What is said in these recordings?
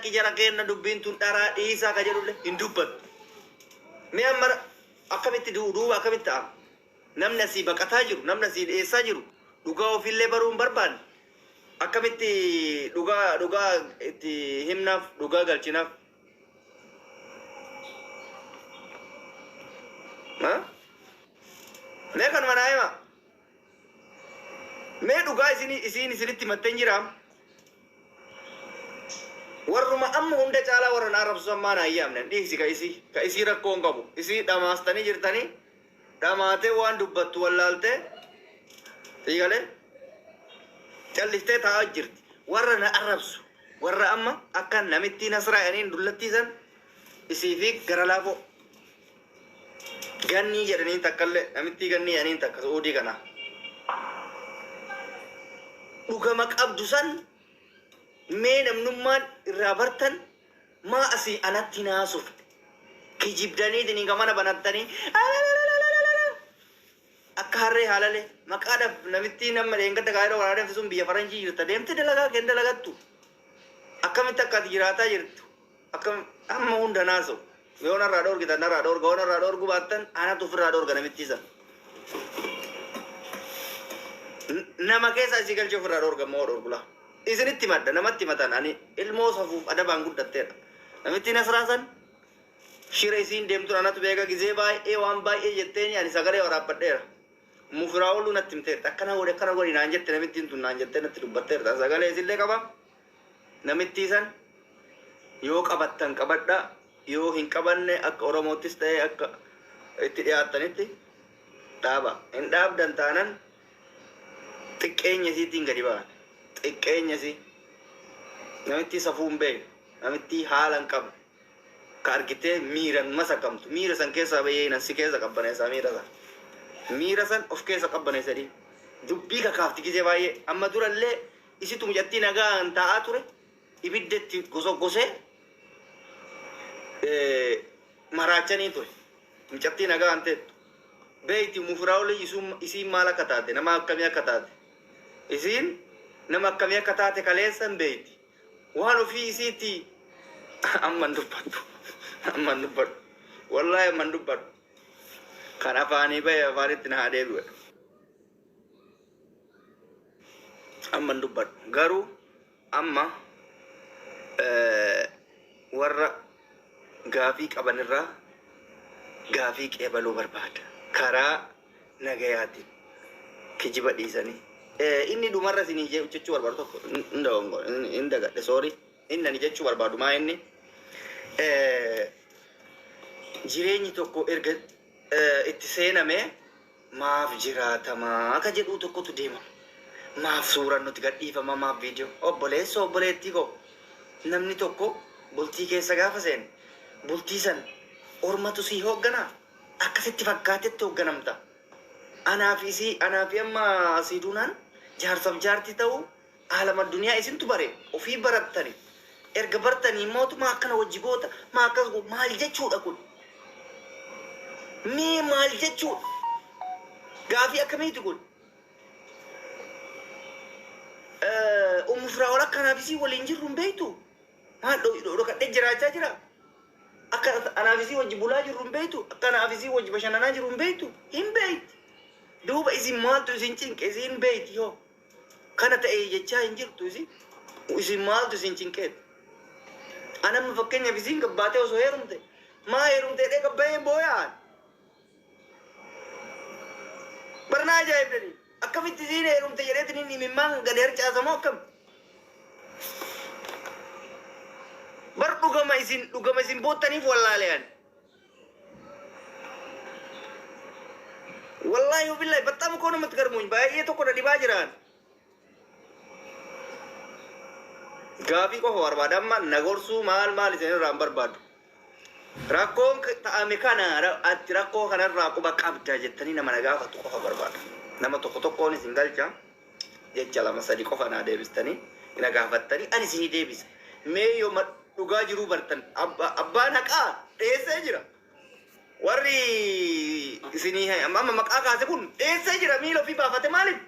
lakki jara kenna dubbin tun dara isa ka jedhulle hin dubbat me amma akkamitti duuba akkamitti ta'a namni asii baqataa jiru namni asii dheessaa jiru dhugaa ofillee baruun barbaanne akkamitti dhugaa itti himnaaf dhugaa galchinaaf mee kan manaa'ima mee dhugaa isiin isinitti matten jiraam warruma amma hunda caalaa warran arrabsu ammaan ayyaamnen dhiisi ka isii rakkoon qabu isii dhamaastanii jirtanii dhamaatee waan dubbattu wallaaltee tiigale calliftee taa'aa jirti warra na arrabsu warra amma akka namitti nasraa'aniin dullattiisan isii fi gara laafoo ganni jedhanii takkallee namitti ganni jedhanii takka suudii kana dhugama qabdu san mee namnummaan irraa bartan maa asii anatti naasuuf kijibdanii dini gamana banattanii akka harree haalale maqaadhaaf namitti nama dheengata gaa'ela waraanaa sun biyya faranjii jirta deemte dalagaa keen dalagattu akkamitti akka ati jiraataa jirtu akkam amma hunda naasoo yoo narraa dhoorgitan narraa dhoorga yoo narraa dhoorgu baattan anatu ofirraa dhoorga namitti isa nama keessa isii galchee ofirraa dhoorga moo dhoorgula isinitti madda namatti matan ani ilmoo safuuf adabaan guddatteedha namitti nasraasan shira isiin deemtu anatu beeka gizee baay'ee waan baay'ee jetteeni ani sagalee waraabbadheera mufiraa ooluu natti himteerta akkana godhi naan jette namittiin tun naan jettee natti dubbatteerta sagalee isillee qaba namittii san yoo qabattan qabadha yoo hin qabanne akka oromoottis ta'ee akka itti dhiyaattanitti dhaaba hin dhaabdan taanan xiqqeenya isiitiin gadi ba'an xiqqeenya isii namitti safuun beeku namitti haala hin qabne ka argitee miiran masakamtu miira san keessaa bayyee nansi keessa qabbaneessaa miira san of keessa qabbaneessadii dubbii kakaafti gisee baay'ee amma durallee isitu mucattii nagaan taa'aa ture ibiddetti gosee maraachanii ture mucattii nagaan teettu beeyti mufiraawli isiin maal akka taate nama akkamii akka taate isiin nama akkamii akka taate kaleessan beeyti waan ofii isiitti amman dubbadhu wallahi amman dubbadhu kan afaanii bahe afaanitti na haadhee du'e amman dubbadhu garuu amma warra gaafii qabanirraa gaafii qeebaluu barbaada karaa nagayaatiin kijiba dhiisanii inni dhumarra isinii jechuu barbaadu tokko hin dagadhe soorii inni ani jechuu barbaadu maa inni jireenyi tokko erga itti seename maaf jiraatamaa akka jedhuu tokkotu deema maaf suuraan nuti gadhiifama maaf viidiyoo obboleettii koo namni tokko bultii keessa gaafa seene bultii san ormatu sii hoogganaa akkasitti fakkaatetti hoogganamta anaafi amma sii duunaan jaarsaaf jaartii ta'uu aalama addunyaa isintu bare ofii barattani erga bartanii mootummaa akkana wajji goota maa akkas maal jechuudha kun mee maal jechuudha gaafii akkamiiti kun Firaa'ol akkanaafisii waliin jirru hin beektu maal dhokadhee jiraachaa jira akka anaafisii wajji bulaa jirru hin beektu akka anaafisii wajji bashannanaa jirru hin beektu hin beekti duuba isin maaltu isin cinqe isin beekti yoo kana ta'e jechaa hin jirtu isin maaltu isin cinqeet anamma fakkeenyaaf isin gabbaatee osoo heerumte maa heerumtee dhee gabbayee booyaan barnaa ajaa'ibdanii akkamitti isin heerumte jedheetiin inni mimmaan gadi harcaasamoo akkam bar dhugama isin boottaniif wallaaleyan wallahi wabillahi በጣም እኮ ነው የምትገርሙኝ ባየ tokko na dhibaa jiran gaafi qofa barbaadamma nagorsuu maal isin irraa barbaadu rakkoon ta'ame kana atti rakkoo kanarraa quba qabda jettanii nama nagaafatu qofa barbaada nama tokkoon isin galcha jecha lama sadi qofa naa deebistanii nagaafattanii ani isinii deebisa mee yoo dhugaa jiruu bartan abbaan haqaa dheessee jira warri isinii amma maqaa kaase kun dheessee jira miila ofii baafate maaliif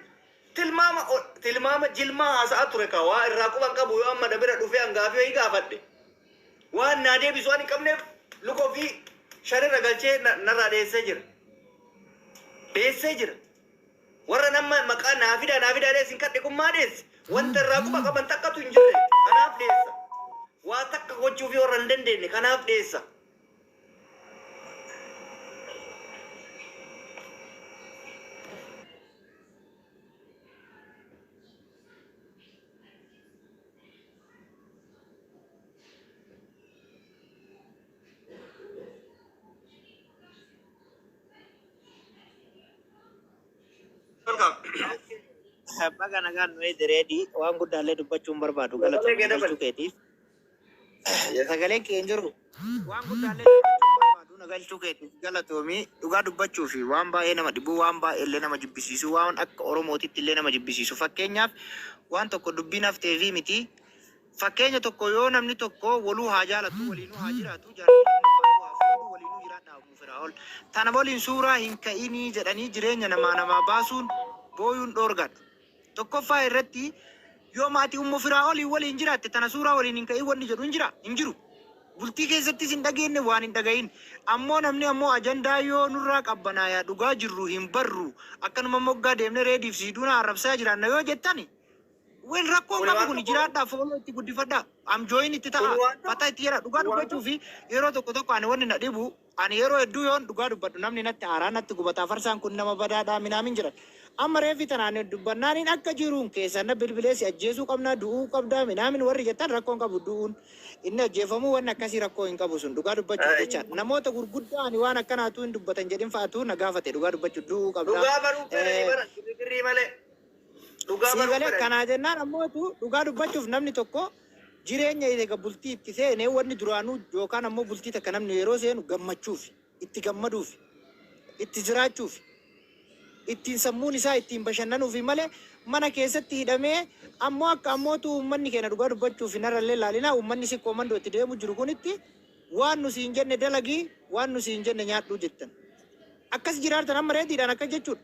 tilmaama jilmaa haasa'a ture ka waa irraa quban qabu yoo amma dabira dhufee hangaafii wayii gaafadhe waan naa deebisu waan hin qabneef lukoo fi shanirra galchee narraa deessee jira warra nama maqaa naa fidaa deessin kadhe kun maa deessi wanta irraa quba qaban takkatu hin jirre kanaaf deessa waa takka gochuu fi warra hin dandeenye kanaaf deessa. Baga nagaan nuyi direedii waan guddaallee dubbachuun barbaadu galachuu keetiif sagaleen keenya jiru waan guddaallee dubbachuun barbaadu nagalchuu keetiif galatoomii dhugaa dubbachuu fi waan baay'ee nama dhibu waan baay'ee nama jibbisiisu waan akka oromootitti illee nama jibbisiisu fakkeenyaaf waan tokko dubbiin haftee fi miti fakkeenya tokko yoo namni tokko waluu haa jaalatu waliinuu haa jiraatu jaalatu waliinuu jiraadhaa mufiraa ol tana waliin suuraa hin ka'inii jedhanii jireenya namaa baasuun booyuun dhoorgadha. Tokkoffaa irratti yoo maatii ummu firaa olii waliin jiraatte tana suuraa waliin hin ka'in wanni jedhu hin jiru. Bultii keessattis hin dhageenye waan hin dhagahin. Ammoo namni ammoo ajandaa yoo nurraa qabbanaayaa dhugaa jirru hin barru akkanuma moggaa deemne reediif siiduuna arrabsaa jiraanna yoo jettani. Wen rakkoon qabu kun jiraadhaaf ooluu itti guddifadha. Amjooyin itti ta'a. Fataa itti jira dhugaa dubbachuu fi yeroo tokko ani wanni na dhibu ani yeroo hedduu yoon dhugaa dubbadhu namni natti haaraa natti gubataa farsaan kun nama badaadhaa minaamin jiran. Amma reefi tanaan dubbannaan akka jiruun keessan na bilbileessi ajjeesuu qabnaa du'uu qabdaa minaamin warri jettan rakkoon qabu du'uun inni ajjeefamuu wanni akkasii rakkoo hin qabu sun dhugaa dubbachuuf jecha namoota gurguddaa ani waan akkanaatu hin dubbatan jedhin fa'aatu na gaafate dhugaa dubbachuu du'uu qabdaa. Dhugaa baruu birrii malee. Siigalee kanaa jennaan ammootu dhugaa dubbachuuf namni tokko jireenya eega bultii itti seenee wanni duraanuu yookaan ammoo bultii takka namni yeroo seenu gammachuuf itti gammaduuf itti jiraachuuf ittiin sammuun isaa ittiin bashannanuufi malee mana keessatti hidhamee ammoo akka ammootu uummanni keenya dhugaa dubbachuuf narrallee laalinaa uummanni si koomandoo itti deemu jiru kunitti waan nusi hin jenne dalagii waan nusi hin jenne nyaadhuu jettan akkas jiraatan amma reediidhaan akka jechuudha.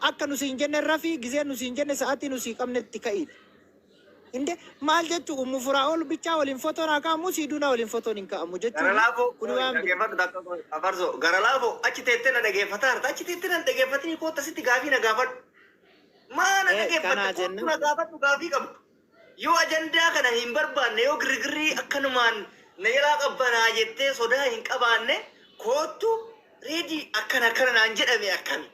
Akka nusi hin jenne rafi gizee nusi hin jenne sa'aatii nusi qabnetti ka'idha. Inde maal jechuun ummu furaa ol bichaa waliin fotoon haa ka'amu siiduunaa waliin fotoon hin ka'amu jechuudha. Kuni waan afarso gara laafoo achi teettee na dhageeffataarta achi teettee na dhageeffatanii koota sitti gaafii na gaafadhu. Maana dhageeffatu na gaafadhu gaafii qabu. Yoo ajandaa kana hin barbaanne yoo girgirrii akkanumaan na jalaa qabbanaa jettee sodaa hin qabaanne koottu reedii akkana naan jedhame akkami.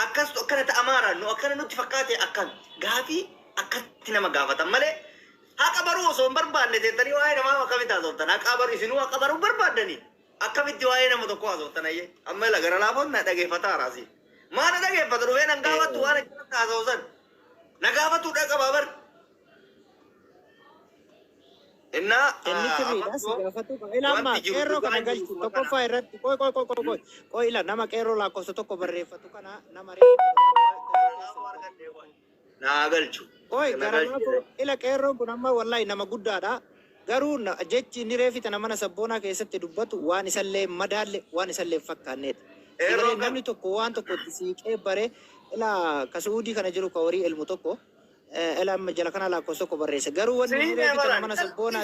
Akkas akkana ta'amaaraan nu akkana nutti fakkaate akkam gaafii akkatti nama gaafatan malee haqa baruu osoo hin barbaanne teettanii waa'ee namaa akkamitti haasoftan haqa baruu isinuu haqa baruu barbaaddanii akkamitti waa'ee nama tokko haasoftan ayyee amma ila gara laafoon na dhageeffataa raasii maana dhageeffata dhufee nan gaafattu waan akkatti haasawsan na gaafatu dhaqabaa bar innaa inni sirriidha si gaafatu ilama qeerroo kana galchu tokkoffaa irratti qoy ila nama qeerroo lakkoofsa tokko barreeffatu kana nama naa galchu qoy gara ila qeerroon kun amma wallahi nama guddaadha garuu jechi inni reefita mana sabboonaa keessatti dubbatu waan isallee madaalle waan isallee fakkaanneedha. Namni tokko waan tokko itti siiqee bare ila kasuudii kana jiru ka horii ilmu tokko ela jala kana la koso ko barreessa garuu wanni reefita mana sabboonaa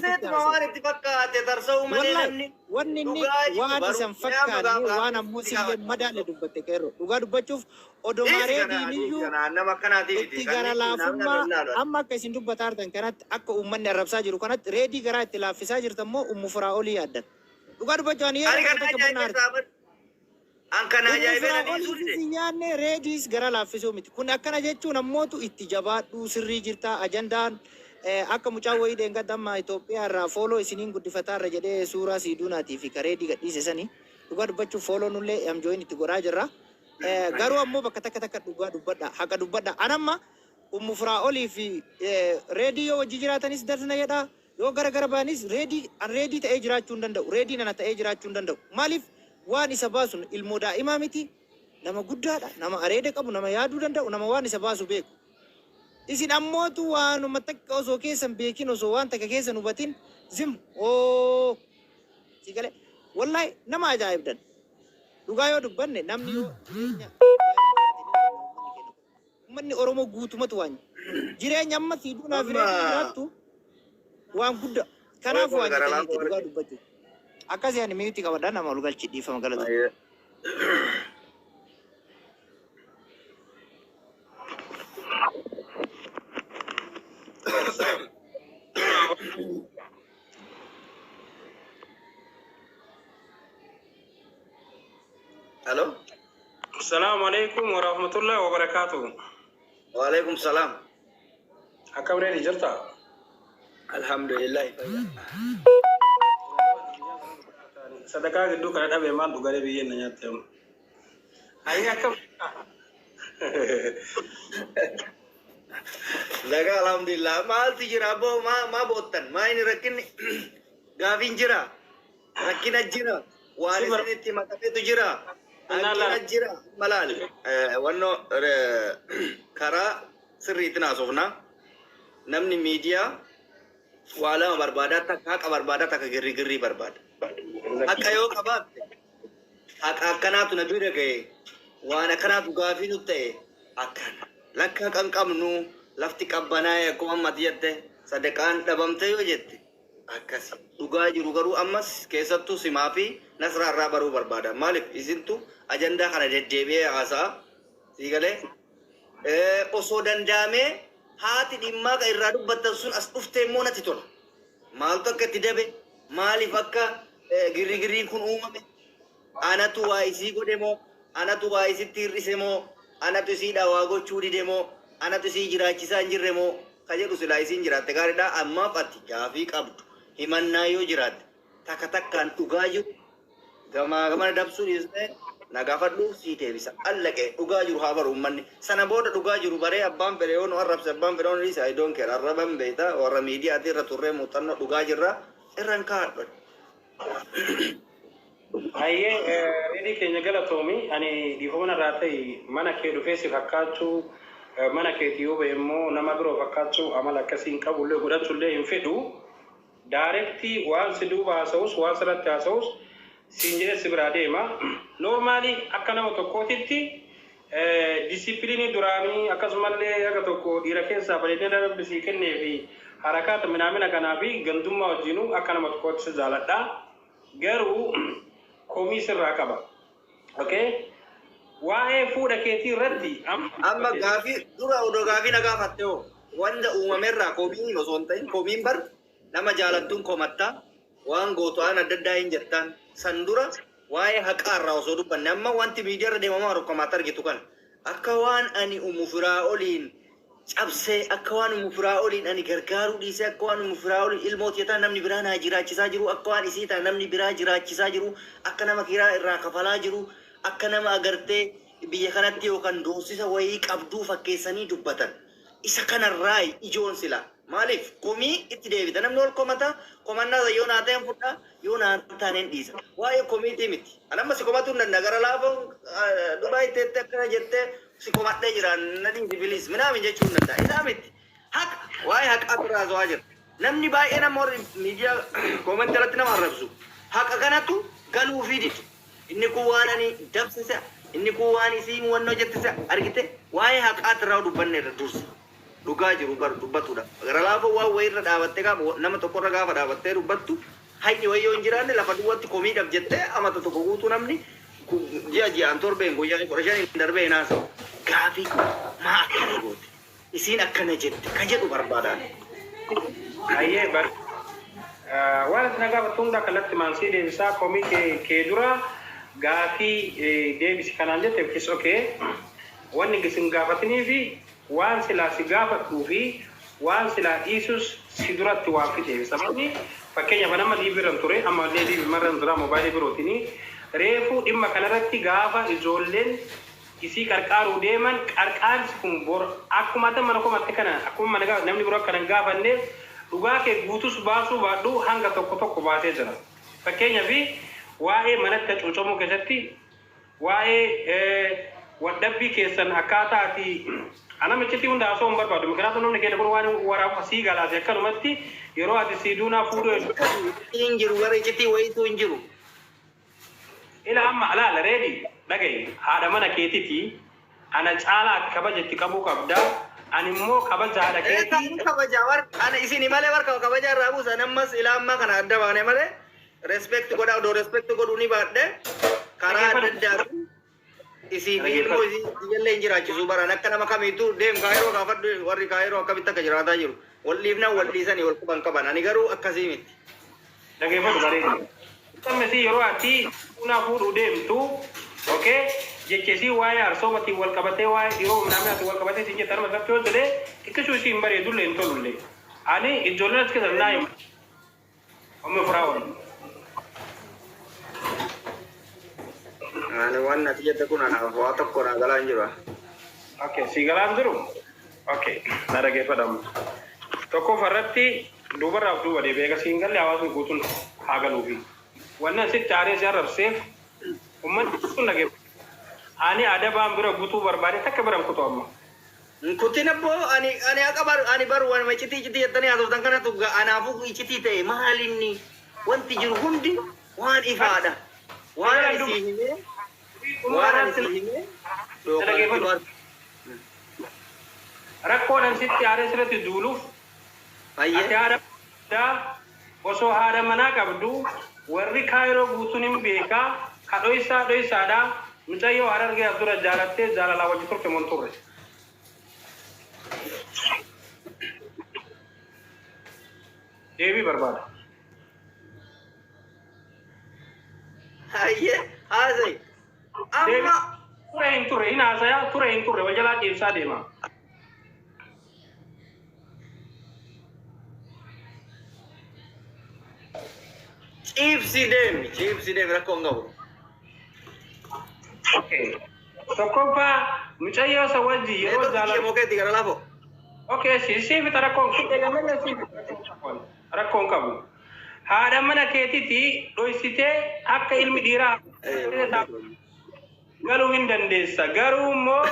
itti fakkaate tarsa'uu malee namni wanni inni waan isan fakkaanne waan ammoo sillee madaalle dubbatte qeerroo dhugaa dubbachuuf odomaaree diiniyyuu itti gara laafummaa amma akka isin dubbatartan kanatti akka uummanni arrabsaa jiru kanatti reedii garaa itti laaffisaa jirtammoo ummu furaa olii yaaddan dhugaa dubbachuun yeroo Ankana ajaa'ibaa nyaanne reediis gara laaffisuu miti kun akkana jechuun ammootu itti jabaadhuu sirrii jirtaa ajandaan akka mucaa wayii dheengadammaa Itoophiyaa irraa fooloo isiniin guddifataa irra jedhee suuraa siiduunaatii fi kareedii gadhiise sanii dhugaa dubbachuuf fooloo nullee amjooyin itti godhaa jirra garuu ammoo bakka takka dhugaa dubbadha haqa dubbadha anamma ummu furaa olii fi reedii yoo wajji jiraatanis darsana jedha yoo gara baanis reedii ta'ee jiraachuu hin danda'u reedii nana ta'ee jiraachuu hin danda'u maaliif waan isa baasun ilmoo daa'imaa miti nama guddaadha nama areeda qabu nama yaaduu danda'u nama waan isa baasu beeku isin ammootu waanuma takka osoo keessan beekin osoo waan takka keessan hubatin zim sigale wallahi nama ajaa'ibdan dhugaa yoo dubbanne namni yoo jireenya ummanni Oromoo guutumatu waan jireenya amma siiduunaa fi reedii jiraattu waan guddaa Kanaafuu waan jedhaniiti dhugaa dubbachuu. Akkasii ani miyuutti qabadhaa nama ol galchi dhiifama galatu. Halo. Assalamualaikum warahmatullahi wabarakatuh. Waalaikumsalam. Akkam reedi jirta? Alhamdulillah. Sadaqaa gidduu kana dhabe maal dhugalee biyyeen na nyaatte amma. Ayi akkam. Laga alhamdulillah. Maaltu jira abbo ma boottan maa inni rakkinni gaafiin jira rakkina jira waan isinitti maqateetu jira rakkina jira malaal wanno karaa sirriitti naasofna namni miidiyaa waa lama barbaada takka haqa barbaada takka girri barbaada haqa yoo qabaatte haqa akkanaatu na bira ga'e waan akkanaatu gaafii nu ta'e akkana lakka kan qabnu lafti qabbanaa'e akkuma ammati jette sadaqaan dhabamte yoo jette akkasi dhugaa jiru garuu ammas keessattuu simaa fi nasraa irraa baruu barbaada maaliif isintu ajandaa kana deddeebi'ee haasa'a siigalee osoo danda'amee haati dhimmaa ka irraa dubbattan sun as dhuftee immoo natti tola maaltu akka itti dabe maaliif akka girrigirriin kun uumame anatu waa isii godhe moo anatu waa isitti hir'ise moo anatu isiidha waa gochuu dide moo anatu isii jiraachisaa hin jirre moo ka jedhu silaa isiin jiraatte gaariidha ammaaf ati gaafii qabdu himannaa yoo jiraatte takka takkaan dhugaa jiru gamaa gamana dabsuun isne nagaafadhu sii deebisa allaqe dhugaa jiru haa baru ummanni sana booda dhugaa jiru baree abbaan fedhe yoo nu arrabse abbaan fedhe yoo isa idoon kee arraban beeyta warra miidiyaatii irra turree muuxannoo dhugaa jirra irraan kaadhu. Ayyee reedii keenya galatoomi ani dhiifama irraa ta'e mana kee dhufee si fakkaachuu mana keetii yoo ba'e immoo nama biroo fakkaachuu amala akkasii hin qabullee godhachuullee hin fedhu daarektii waan si duuba haasa'us waan sirratti haasa'us siin jedhee si biraa deema noormaali akka nama tokkootitti disipiliinii duraanii akkasumallee akka tokko dhiira keessaa bareedina rabbi sii kennee fi harakaata minaamina kanaa fi gandummaa wajjinuu akka nama tokkootti si jaaladha garuu komii sirraa qaba okay waa'ee fuudha keetii irratti amma gaafii dura odoo gaafii na gaafatte hoo wanda uumamerraa komiin osoo hin ta'in komiin bar nama jaalattuun komattaa waan gooto'aan adda addaa hin jettaan san dura waa'ee haqaarraa osoo dubbanne amma wanti miidiyaa irra deemamaa rokkomaatti argitu kan akka waan ani umufiraa oliin cabsee akka waan umufiraa oliin ani gargaaruu dhiisee akka waan umufiraa oliin ilmooti yetaa namni biraa naa jiraachisaa jiru akka waan isii ta'a namni biraa jiraachisaa jiru akka nama kiraa irraa kafalaa jiru akka nama agartee biyya kanatti yookaan doorsisa wayii qabduu fakkeessanii dubbatan isa kanarraa ijoon sila maaliif komii itti deebita namni ol komannaa yoo naa ta'een fudhaa yoo naa taaneen dhiisa waa'ee komiitii miti anamma si komatu hin danda'a gara laafa duraa itteetti akkana jettee si komadhee jira na dhiisi bilis minaamin jechuu hin danda'a isaa miti haqa waa'ee haqaa biraa zo'aa jira namni baay'ee nama warri miidiyaa koomantii irratti nama arrabsu haqa kanatu galuu fi didu inni kun waan ani dabsise inni kun waan isii wannoo jettise argite waa'ee haqaatti irraa dubbanne irra dursa dhugaa jiru bar dubbatudha gara laafa waan wayii irra dhaabattee gaafa nama tokko irra gaafa dhaabattee dubbattu hayni wayyoo hin jiraanne lafa duwwatti komiidhaaf jettee amata tokko guutuu namni ji'aan torbeen guyyaa 15 darbee naasa gaafii maa akkana goote isiin akkana jette ka jedhu barbaadaan. Ayyee bar waan itti nagaafattu hunda kallattii maansii deebisaa komii kee dura gaafii deebisi kanaan jetteef kis okee wanni gisin gaafatanii fi waan silaa si gaafadhuu fi waan silaa dhiisus si duratti waan fiteef sababni fakkeenyaaf nama dhiibirran ture amma illee dhiibimarran tura moobaayilii birootinii reefuu dhimma kanarratti gaafa ijoolleen isii qarqaaruu deeman qarqaarsi kun bor akkuma mana komatte kana akkuma mana gaafa namni biroo akkanan gaafanneef dhugaa kee guutus baasuu baadhuu hanga tokko baasee jira fakkeenyaaf waa'ee manatti cuucamuu keessatti waa'ee wadhabbii keessan akkaataati anamichitti hunda haasoo hin barbaadu mikiraatu namni keenya kun waan waraaba sii galaate akkanumatti yeroo ati sii duunaa fuudhuu hin jiru warra iccitii wayiitu hin jiru ila amma alaala reedi dhagaye haadha mana keetiti ana caalaa kabajetti qabuu qabda. Ani immoo kabajaadha keetii. Kabaja war ana isini malee war kabaja irraa buusan ammas ilaa ammaa kana adda baane malee respect godhaa odoo respect godhuu ni baadhe karaa adda addaa isin ilmoo ijallee hin jiraachisuu baran akka nama kamiitu deem kaayiroo gaafadhu warri kaayiroo akkamitti akka jiraataa jiru wal dhiifnaan wal dhiisanii wal quban qaban ani garuu akkasii miti. Dhageeffadhu bareeda. Tammasi yeroo ati una fuudhu deemtu okay jechesi waa'ee arsoobatiin wal qabatee waa'ee yeroo namni wal qabatee siin jettan masatti yoo ta'e xiqqisuu isiin bareedullee hin tolullee. Ani ijoolleen as keessa naa himu. Omme furaawwan. Ani waan ati jette kun anaaf waa tokko naa galaan jiru. Okay, si galaan jiru? Okay, na dhageeffadhamu. Tokko farratti dubarraaf duuba deebi'ee egaa siin galle hawaasni guutuun haa galuufi. Wannan sitti aaree si arrabseef uummanni sun dhageeffadha. Ani ada baan bira guutuu barbaade takka biran kutu amma. Kutin abbo ani akabar ani baru wan maciti citi yettani haasoftan kanatu anaafu iciti ta'e maal inni wanti jiru hundi waan ifaadha. Waan ani si hime waan ani si hime rakkoodhan sitti aaree sirratti duuluuf ati haadha osoo haadha manaa qabdu warri kaayiroo guutuun hin beekaa dhoysaadha. Mucayyoo harargee abdura jaalattee jaalalaa wajji turte monturre. Deebii barbaada. Hayyee haasa'e. Amma ture hin turre hin haasayaa ture hin turre wal jalaa deemsaa deema. ciibsi deemi rakkoon qabu. Okay. Tokkoffaa mucayyoo isa wajji yeroo jaalala. Mokeetti gara laafoo. Okay, si bita rakkoon rakkoon qabu. Haadha mana keetitti dhoysitee akka ilmi dhiiraa galuu hin dandeessa. Garuu immoo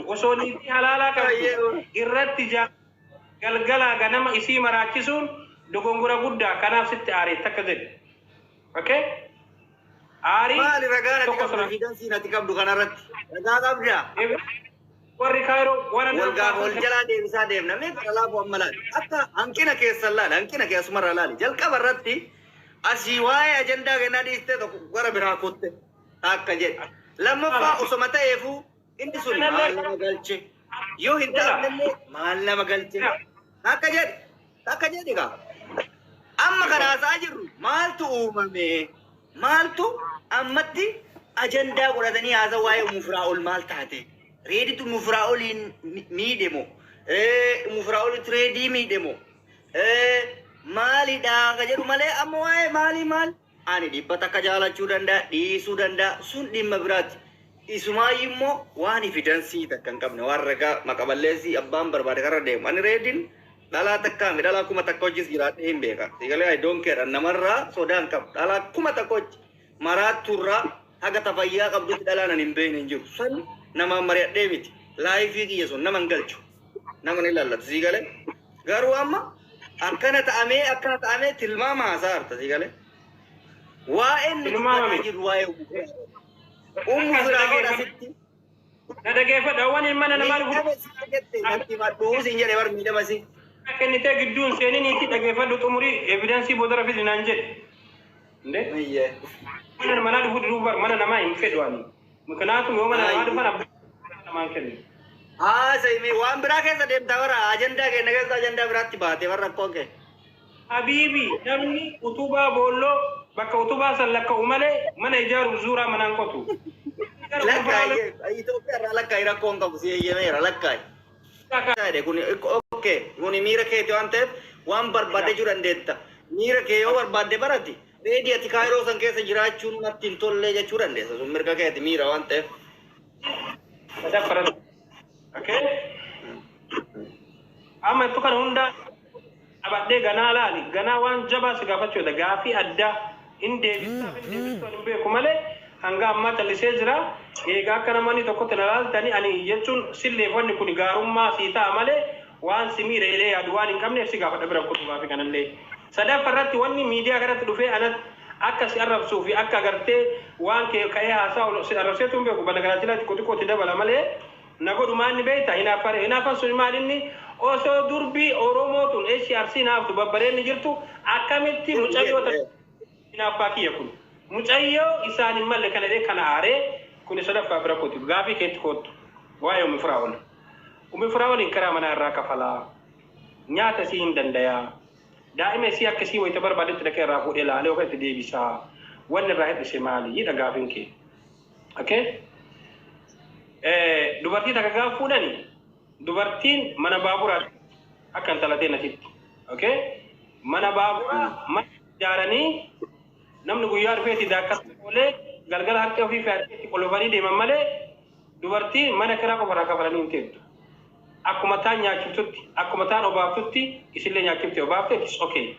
osoo niitii halaalaa qabdu irratti galgalaa ganama isii maraachisuun dogongora guddaa kanaaf sitti aaree takka jedhe. Okay? Ari maali ragaa natti qabdu fidansi natti qabdu kanarratti ragaa qabdaa warri kaayiroo wal jalaa deebisaa deemna mee gara laafoo amma laali akka hanqina keessan laali hanqina keessumarra laali jalqaba irratti asii waa'ee ajandaa kennaa dhiistee tokko gara biraa kutte akka jedhe lammaffaa osoma ta'eefuu inni sun maal nama galche yoo hin taafnellee maal nama galche akka jedhe gaa amma kana haasaa jirru maaltu uumame maaltu ammatti ajandaa godhatanii haasa waa'ee mufraa'ol maal taate reeditu mufraa'oliin miidhemo mufraa'olitu reedii miidhemo maalidhaa ka jedhu malee amma waa'ee maal ani dhibba takka jaalachuu danda'a dhiisuu danda'a sun dhimma biraati isumaayyuu immoo waan evidansii takka hin qabne waan ragaa maqaballeessii abbaan barbaade karra deemu ani reediin dhalaa takkaami dhalaa kuma takka hojis jiraadhee hin beeka sigalee I don't care namarraa sodaan qabu dhalaa kuma takka hojii maraatturraa haga tafayyaa qabdutti dhalaanan hin beekne hin jiru san namaan mari'adhee miti laayifii kiyya sun nama hin galchu nama ni lallatu sigalee garuu amma akkana ta'amee tilmaama haasaa harta sigalee waa'een nuti jiru waa'ee ummu firaa'oon asitti na dhageeffadha waan ilma namaa natti madhuu siin jedhe bar miidhamasi kennitee gidduun seeniniitti dhageeffadhu xumurii evidensii boodara fidi naan jedhe Iya. mana mana dhufu duubar mana namaa hin fedhu ani muknaatum yoo mana namaa dhufan namaan kennu saimi waan biraa keessa deemtaa warra ajandaa keenya keessa ajandaa biraatti baate warra akkoo kee habiibi namni utubaa boolloo bakka utubaa san lakka'u malee mana ijaaru zuuraa manaan qotu lakkaa'e Itoophiyaa irraa lakkaa'e rakkoon qabu si eeyyameera lakkaa'e kun miira keeti waan ta'eef waan barbaadde jechuu dandeetta miira kee yoo barbaadde barati reedii ati kaayiroo san keessa jiraachuun natti hin tolle jechuu dandeessa sun mirga keeti miira waan ta'eef. Amma itu kan hunda abadde ganaa laali ganaa waan jabaa si gaafachuudha gaafii addaa hin deebisaa hin beeku malee hanga ammaa callisee jira eegaa akka namoonni tokkotti na laaltanii ani jechuun silleeffanni kun gaarummaa sii ta'a malee waan si miira ilee yaadu waan hin qabneef si gaafadha bira kutu gaafii kanallee. Sadaffaa irratti wanni miidiyaa kanatti dhufee akka si arrabsuu fi akka gartee waan kee ka'ee haasaa si arrabseetu beeku bana garaajila xiqqoo dabala malee na godhu maanni beekta hinaafan sun maalinni osoo durbii Oromootuun SRC naaftu babbareenni jirtu akkamitti mucayyoota hinaaffaa kiyya kun mucayyoo isaan hin malle kana kana aaree kun sadaffaa bira kooti gaafii keetti koottu waa'ee Ummi Firaa'ol karaa manaa irraa kafalaa nyaata si hin dandayaa daa'ima si akkasii wayita barbaadetti dhaqee irraa fuudhee laalee yookaan itti deebisaa wanni irraa hir'ise maali jedha gaafiin kee okay dubartii takka gaafa fuudhani dubartiin mana baaburaatti akka intalatee nasitti okay mana baaburaa mana ijaaranii namni guyyaa dhufeeti daakkatti oolee galgala harka ofii fe'ateetti qolofanii deeman malee dubartii mana kiraa qofarraa kafalanii hin teettu. Akkuma taan nyaachiftutti akkuma taan obaaftutti isillee nyaachifte obaafte it's okay.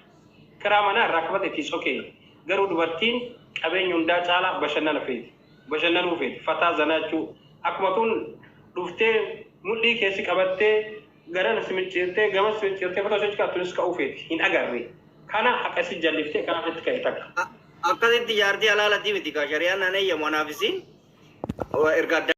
Kiraa manaa irraa kafate it's okay. Garuu dubartiin qabeenya hundaa caalaa bashannana feeti. Bashannanuu feeti. Fataa zanaachuu akkuma tun dhuftee mul'ii keessi qabattee garan simicceertee gama simicceertee fataa sochii kaattunis ka'uu feeti. Hin agarre. Kana akkasii jalliftee kanaaf itti ka'e takka. Akkasitti jaartii alaalatti miti ka shari'aan nan eeyyamu anaafisiin erga